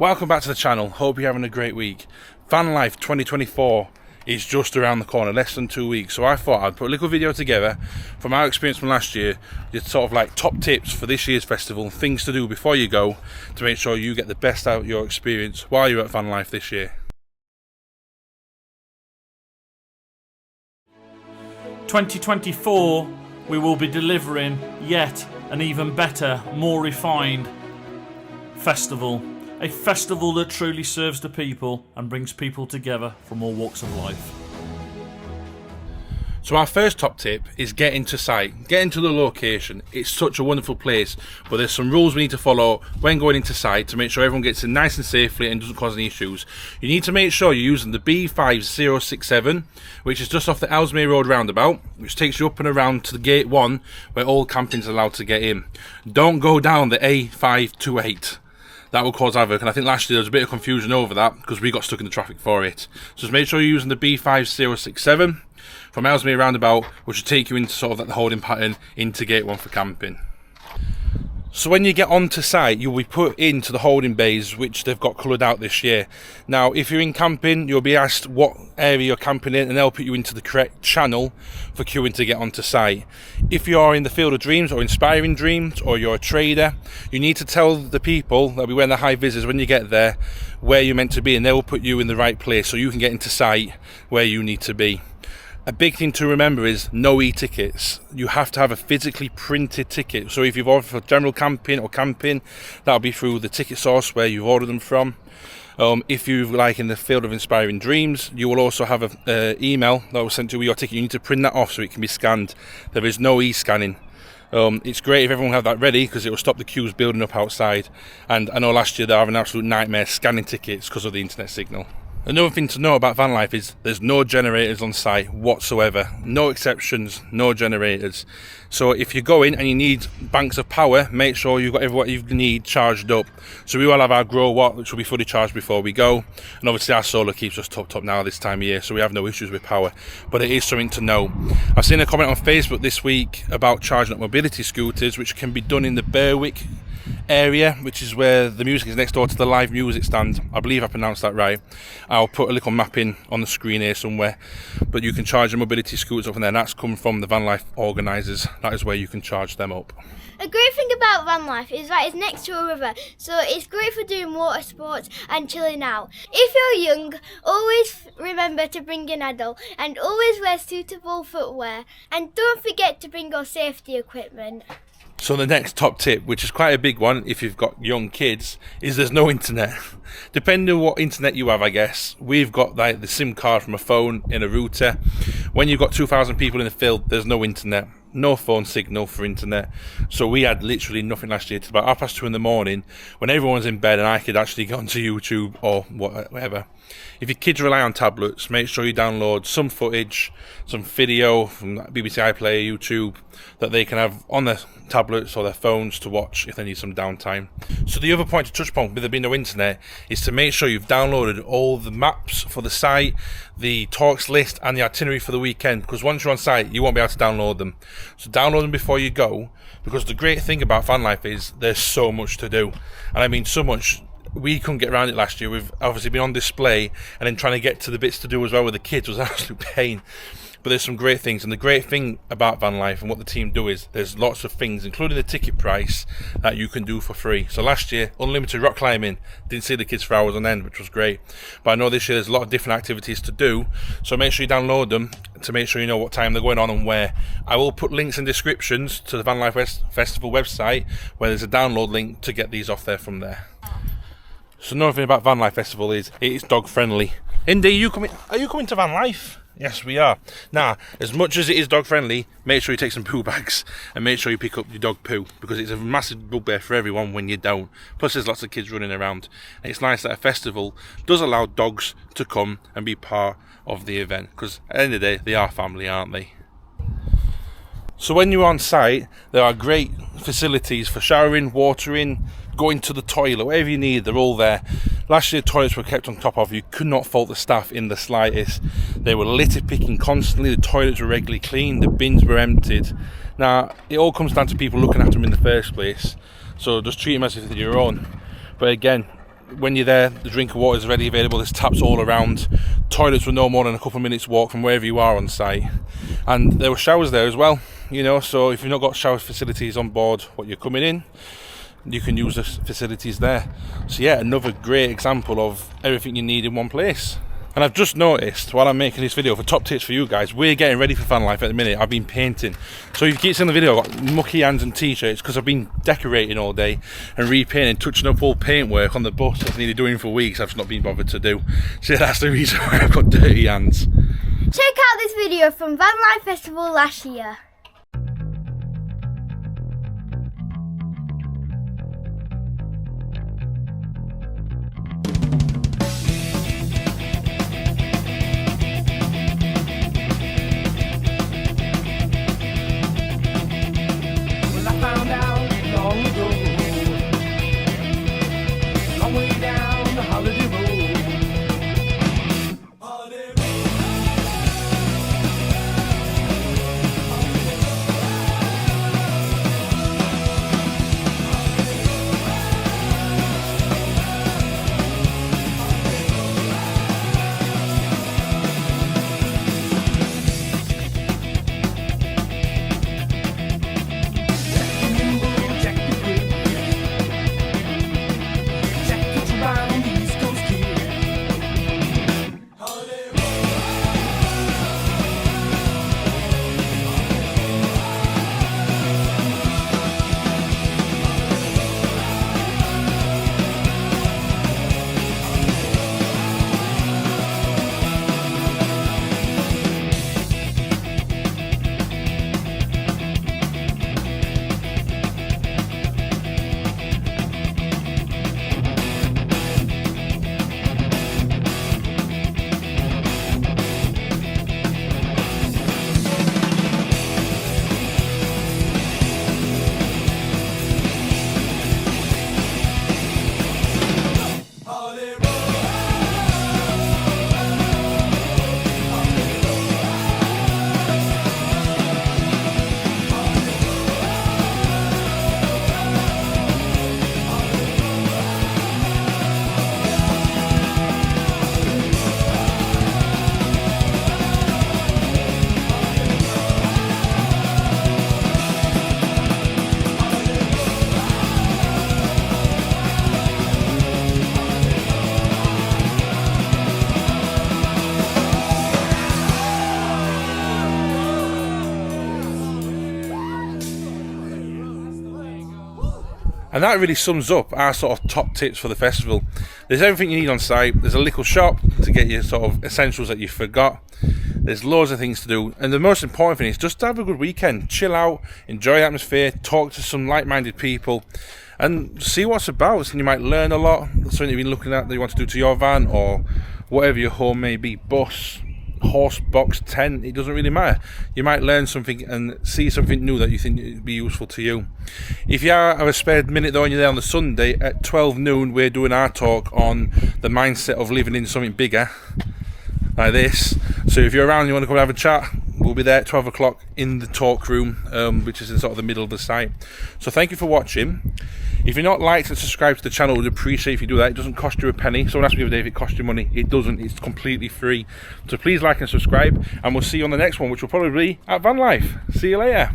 Welcome back to the channel. Hope you're having a great week. Vanlife 2024 is just around the corner, less than 2 weeks. So I thought I'd put a little video together from our experience from last year, just sort of like top tips for this year's festival, things to do before you go to make sure you get the best out of your experience while you're at Vanlife this year. 2024, we will be delivering yet an even better, more refined festival. A festival that truly serves the people and brings people together from all walks of life. So our first top tip is get into site, get into the location. It's such a wonderful place, but there's some rules we need to follow when going into site to make sure everyone gets in nice and safely and doesn't cause any issues. You need to make sure you're using the B5067, which is just off the Ellesmere Road roundabout, which takes you up and around to the gate 1 where all camping's allowed to get in. Don't go down the A528. That will cause havoc, and I think last year there was a bit of confusion over that because we got stuck in the traffic for it. So just make sure you're using the B5067 from Ellesmere roundabout, which will take you into sort of like the holding pattern into gate 1 for camping. So when you get onto site, you'll be put into the holding bays, which they've got coloured out this year. Now, if you're in camping, you'll be asked what area you're camping in, and they'll put you into the correct channel for queuing to get onto site. If you're in the Field of Dreams or Inspiring Dreams, or you're a trader, you need to tell the people that'll be wearing the high visors when you get there where you're meant to be, and they will put you in the right place so you can get into site where you need to be. A big thing to remember is no e-tickets. You have to have a physically printed ticket. So if you've ordered for general camping or camping, that'll be through the ticket source where you've ordered them from. If you like in the Field of Inspiring Dreams, you will also have an email that will send to you with your ticket. You need to print that off so it can be scanned. There is no e-scanning. It's great if everyone have that ready because it will stop the queues building up outside. And I know last year they were having an absolute nightmare scanning tickets because of the internet signal. Another thing to know about Vanlife is there's no generators on site whatsoever. No exceptions, no generators. So if you go in and you need banks of power, make sure you've got everything you need charged up. So we will have our grow watt, which will be fully charged before we go. And obviously our solar keeps us topped up now this time of year, so we have no issues with power. But it is something to know. I've seen a comment on Facebook this week about charging up mobility scooters, which can be done in the Berwick area, which is where the music is next door to the live music stand. I believe I pronounced that right. I'll put a little mapping on the screen here somewhere, but you can charge the mobility scooters up in there, and that's come from the Vanlife organisers. That is where you can charge them up. A great thing about Vanlife is that it's next to a river, so it's great for doing water sports and chilling out. If you're young, always remember to bring an adult and always wear suitable footwear, and don't forget to bring your safety equipment. So the next top tip, which is quite a big one if you've got young kids, is there's no internet. Depending on what internet you have, I guess. We've got like the SIM card from a phone in a router. When you've got 2,000 people in the field, there's no internet. No phone signal for internet. So we had literally nothing last year till about 2:30 in the morning when everyone's in bed and I could actually get onto YouTube or whatever. If your kids rely on tablets, make sure you download some footage, some video from BBC iPlayer, YouTube, that they can have on their tablets or their phones to watch if they need some downtime. So the other point to touch upon with there being no internet is to make sure you've downloaded all the maps for the site, the talks list and the itinerary for the weekend, because once you're on site you won't be able to download them. So download them before you go, because the great thing about Vanlife is there's so much to do, and I mean so much. We couldn't get around it last year. We've obviously been on display, and then trying to get to the bits to do as well with the kids was an absolute pain. But there's some great things, and the great thing about Vanlife and what the team do is there's lots of things, including the ticket price, that you can do for free. So last year, unlimited rock climbing, didn't see the kids for hours on end, which was great. But I know this year there's a lot of different activities to do, so make sure you download them to make sure you know what time they're going on and where. I will put links in descriptions to the Vanlife Festival website where there's a download link to get these off there from there. So another thing about Vanlife Festival is it is dog friendly. Indy, are you coming to Vanlife? Yes, we are. Now, as much as it is dog friendly, make sure you take some poo bags and make sure you pick up your dog poo, because it's a massive bugbear for everyone when you don't. Plus there's lots of kids running around, and it's nice that a festival does allow dogs to come and be part of the event, because at the end of the day they are family, aren't they? So when you're on site, there are great facilities for showering, watering, going to the toilet, whatever you need, they're all there. Last year toilets were kept on top of. You could not fault the staff in the slightest. They were litter picking constantly, the toilets were regularly cleaned, the bins were emptied. Now it all comes down to people looking after them in the first place, so just treat them as if they're your own. But again, when you're there, the drinking water is ready available. There's taps all around. Toilets were no more than a couple of minutes walk from wherever you are on site, and there were showers there as well. You know, so if you've not got shower facilities on board what you're coming in, you can use the facilities there. So yeah, another great example of everything you need in one place. And I've just noticed while I'm making this video for top tips for you guys, we're getting ready for Vanlife at the minute. I've been painting. So if you keep seeing the video, I've got mucky hands and t-shirts because I've been decorating all day and repainting, touching up all paintwork on the bus I've needed doing for weeks. I've just not been bothered to do. So yeah, that's the reason why I've got dirty hands. Check out this video from Vanlife Festival last year. And that really sums up our sort of top tips for the festival. There's everything you need on site. There's a little shop to get your sort of essentials that you forgot. There's loads of things to do. And the most important thing is just to have a good weekend. Chill out, enjoy the atmosphere, talk to some like-minded people, and see what's about. And you might learn a lot. Something you've been looking at that you want to do to your van or whatever your home may be. Bus, horse box, tent, it doesn't really matter. You might learn something and see something new that you think would be useful to you. If you have a spare minute though and you're there on the Sunday at 12 noon, we're doing our talk on the mindset of living in something bigger like this. So if you're around and you want to come and have a chat, we'll be there at 12 o'clock in the talk room, which is in sort of the middle of the site. So thank you for watching. If you're not liked and subscribed to the channel, we'd appreciate if you do that. It doesn't cost you a penny. Someone asked me the other day if it costs you money. It doesn't. It's completely free. So please like and subscribe, and we'll see you on the next one, which will probably be at Vanlife. See you later.